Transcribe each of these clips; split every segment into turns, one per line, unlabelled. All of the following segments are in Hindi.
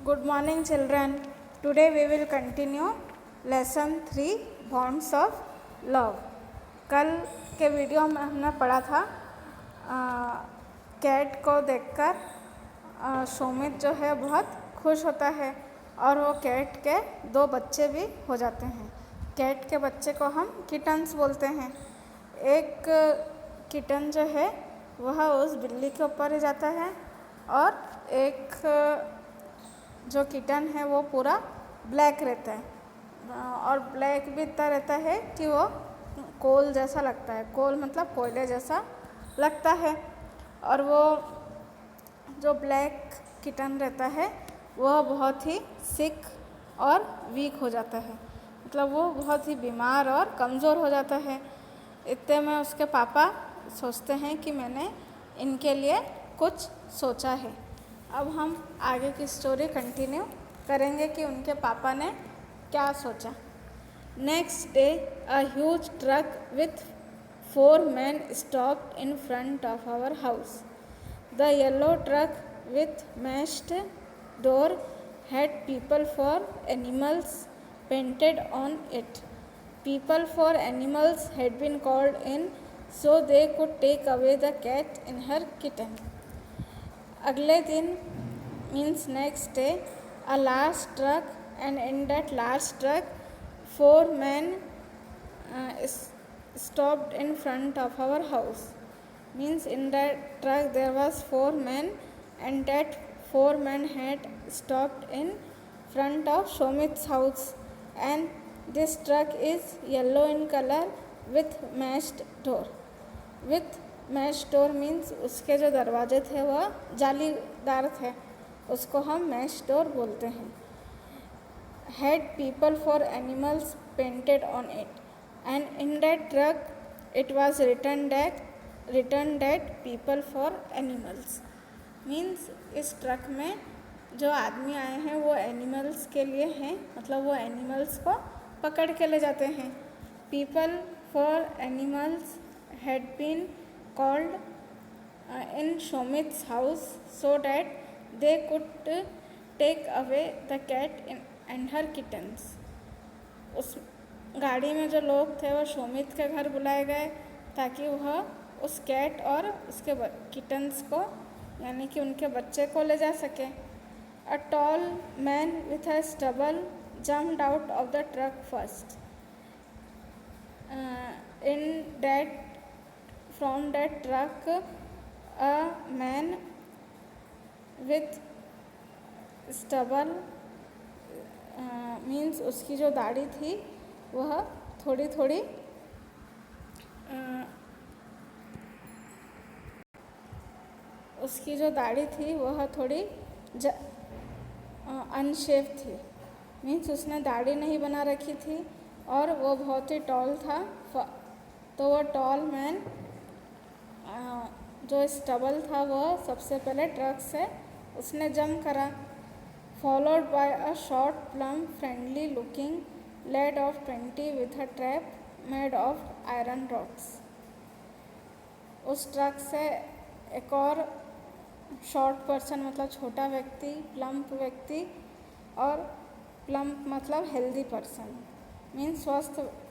Good morning, children. Today we will continue lesson 3 Bonds of Love. कल के वीडियो में हमने पढ़ा था कैट को देखकर सुमित जो है बहुत खुश होता है और वो कैट के 2 बच्चे भी हो जाते हैं। कैट के बच्चे को हम किटन्स बोलते हैं। एक किटन जो है वह उस बिल्ली के ऊपर ही जाता है और एक जो किटन है वो पूरा ब्लैक रहता है और ब्लैक भी इतना रहता है कि वो कोल जैसा लगता है। कोल मतलब कोयले जैसा लगता है। और वो जो ब्लैक किटन रहता है वह बहुत ही सिक और वीक हो जाता है, मतलब वो बहुत ही बीमार और कमज़ोर हो जाता है। इतने में उसके पापा सोचते हैं कि मैंने इनके लिए कुछ सोचा है। अब हम आगे की स्टोरी कंटिन्यू करेंगे कि उनके पापा ने क्या सोचा। Next day a huge truck with 4 men stopped in front of our house. The yellow truck with mashed door had people for animals painted on it. People for animals had been called in so they could take away the cat and her kitten. अगले दिन means next day a large truck, and in that large truck 4 men stopped in front of our house. Means in that truck there was 4 men and that 4 men had stopped in front of Shomit's house, and this truck is yellow in color with mashed door. With mash door means उसके जो दरवाजे थे वह जालीदार थे, उसको हम मैश डोर बोलते हैं। Had people for animals painted on it and in that truck it was return that people for animals. Means इस ट्रक में जो आदमी आए हैं वो एनिमल्स के लिए हैं, मतलब वो एनिमल्स को पकड़ के ले जाते हैं। People for Animals had been called in Shomit's house so that they could take away the cat and her kittens. उस गाड़ी में जो लोग थे वो शोमित के घर बुलाए गए ताकि वह उस कैट और उसके किटन्स को यानी कि उनके बच्चे को ले जा सके। A tall man with a stubble jumped out of the truck first. From that truck a man with stubble means उसकी जो दाढ़ी थी वह थोड़ी थोड़ी उसकी जो दाढ़ी थी वह थोड़ी अनशेव थी। मीन्स उसने दाढ़ी नहीं बना रखी थी और वो बहुत ही टॉल था। तो वो टॉल मैन जो स्टबल था वह सबसे पहले ट्रक से उसने जंप करा। Followed by a short plum friendly looking laid off 20 with a trap made of iron rods. उस ट्रक से एक और शॉर्ट पर्सन मतलब छोटा व्यक्ति, प्लम्प व्यक्ति, और प्लम्प मतलब हेल्दी पर्सन मीन्स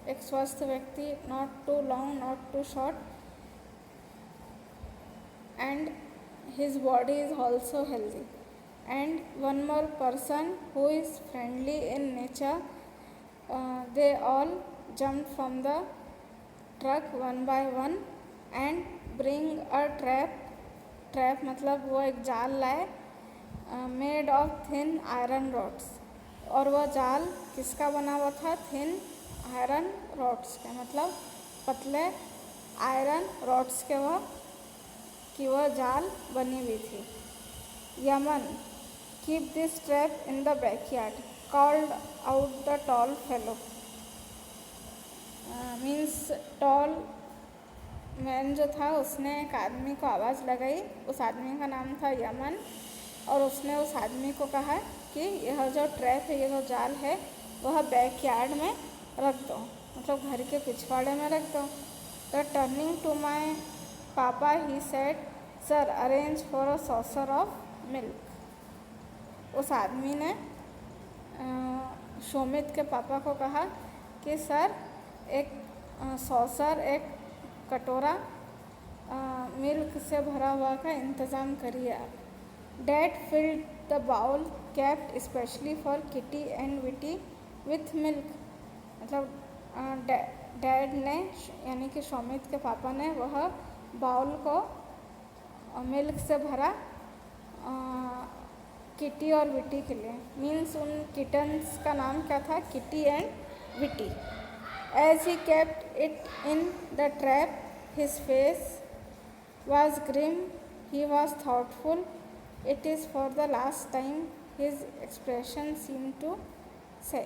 एक स्वस्थ व्यक्ति, not too long not too short, and his body is also healthy, and one more person who is friendly in nature. They all jumped from the truck one by one and bring a trap मतलब वो एक जाल लाए made of thin iron rods, और वह जाल किसका बना हुआ था? थिन आयरन रॉड्स का, मतलब पतले आयरन रॉड्स के वह जाल बनी हुई थी। Yemen keep this trap in the backyard called out the tall fellow. Means tall man जो था उसने एक आदमी को आवाज़ लगाई, उस आदमी का नाम था यमन, और उसने उस आदमी को कहा कि यह जो ट्रैप है, यह जो जाल है वह बैकयार्ड में रख दो, मतलब घर के पिछवाड़े में रख दो। द टर्निंग टू माई पापा he said, sir arrange for a saucer of milk. उस आदमी ने शोमित के पापा को कहा कि सर एक सॉसर एक कटोरा मिल्क से भरा हुआ का इंतज़ाम करिए आप। Dad filled the bowl kept specially for Kitty and Witty with milk. मतलब डैड ने यानी कि शोमित के पापा ने वह बाउल को मिल्क से भरा किटी और विटी के लिए। मीन्स उन किटन्स का नाम क्या था? Kitty and Witty. As he kept it in the trap his face was grim, he was thoughtful. It is for the last time, his expression seemed to say.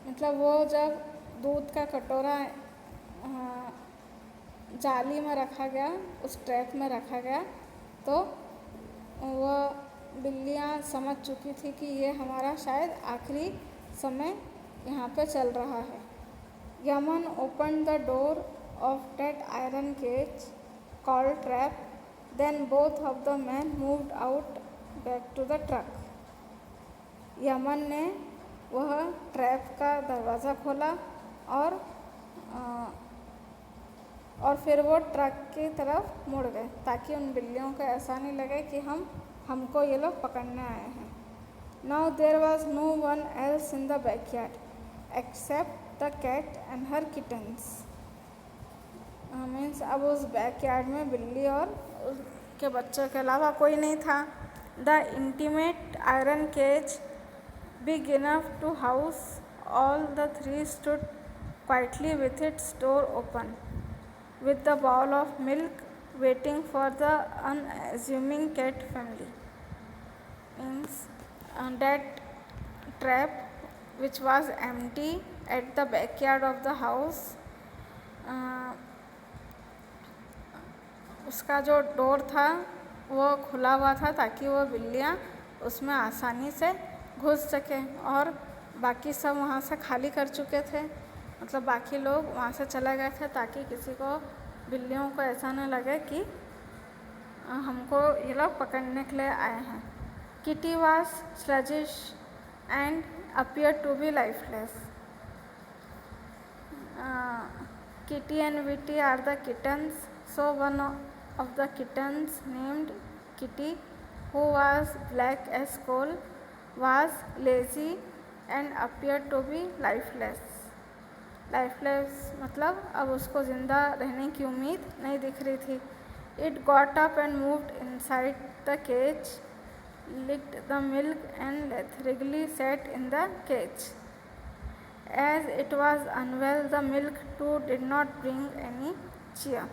मतलब वो जब दूध का कटोरा जाली में रखा गया, उस ट्रैप में रखा गया, तो वह बिल्लियाँ समझ चुकी थी कि ये हमारा शायद आखिरी समय यहाँ पे चल रहा है। Yemen open the door of that iron cage called trap. Then both of the men moved out back to the truck. Yemen ने वह ट्रैप का दरवाज़ा खोला और फिर वो ट्रक की तरफ मुड़ गए ताकि उन बिल्लियों को ऐसा नहीं लगे कि हमको ये लोग पकड़ने आए हैं। Now there was no one else in the backyard except the cat and her kittens. Means अब उस बैकयार्ड में बिल्ली और उसके बच्चों के अलावा कोई नहीं था। The intimate iron cage big enough to house all the three stood quietly with its door open with the bowl of milk waiting for the unassuming cat family. Means that trap which was empty at the backyard of the house, उसका जो डोर था वो खुला हुआ था ताकि वो बिल्लियाँ उसमें आसानी से घुस सकें और बाकी सब वहाँ से खाली कर चुके थे। मतलब बाकी लोग वहाँ से चले गए थे ताकि किसी को बिल्लियों को ऐसा न लगे कि हमको ये लोग पकड़ने के लिए आए हैं। Kitty was sluggish and appear to be lifeless. Kitty and Witty are the kittens, so one of the kittens named Kitty, who was black as coal, was lazy and appeared to be lifeless. Lifeless मतलब अब उसको ज़िंदा रहने की उम्मीद नहीं दिख रही थी। It got up and moved inside the cage, licked the milk and lethargically sat in the cage. As it was unwell, the milk too did not bring any cheer.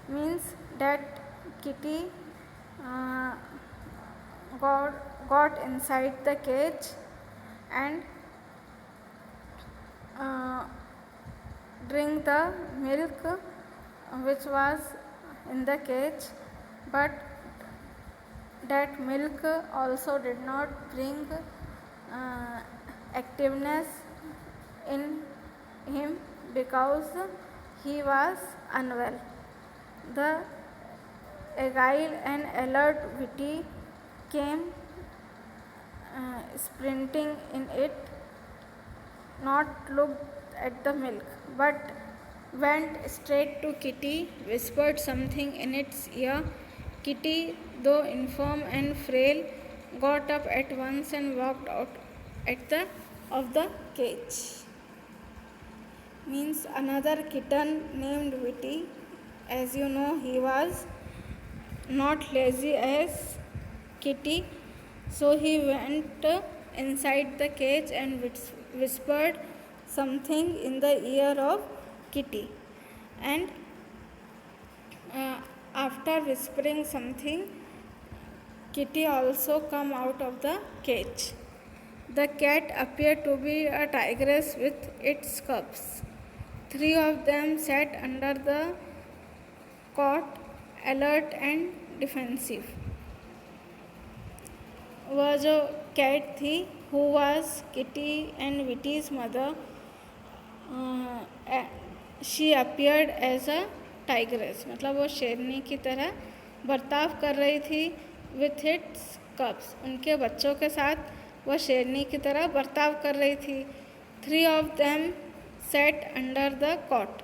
Means that Kitty got inside the cage and drink the milk which was in the cage, but that milk also did not bring activeness in him because he was unwell. The agile and alert Vitty came sprinting in it, not looked at the milk, but went straight to Kitty, whispered something in its ear. Kitty, though infirm and frail, got up at once and walked out of the cage. Means another kitten named Vitty. As you know, he was not lazy as Kitty, so he went inside the cage and whispered something in the ear of Kitty, and after whispering something, Kitty also came out of the cage. The cat appeared to be a tigress with its cubs. 3 of them sat under the cot, alert and defensive. वह जो कैट थी, who was Kitty and Vitty's mother, she appeared as a tigress. मतलब वो शेरनी की तरह बर्ताव कर रही थी विथ इट्स कब्स। उनके बच्चों के साथ वह शेरनी की तरह बर्ताव कर रही थी। 3 of them sat under the cot।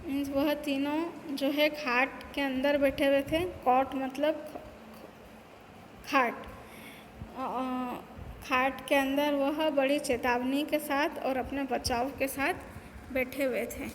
Means वह तीनों जो है खाट के अंदर बैठे हुए थे। कॉट मतलब खाट। खाट के अंदर वह बड़ी चेतावनी के साथ और अपने बचाव के साथ बैठे हुए थे।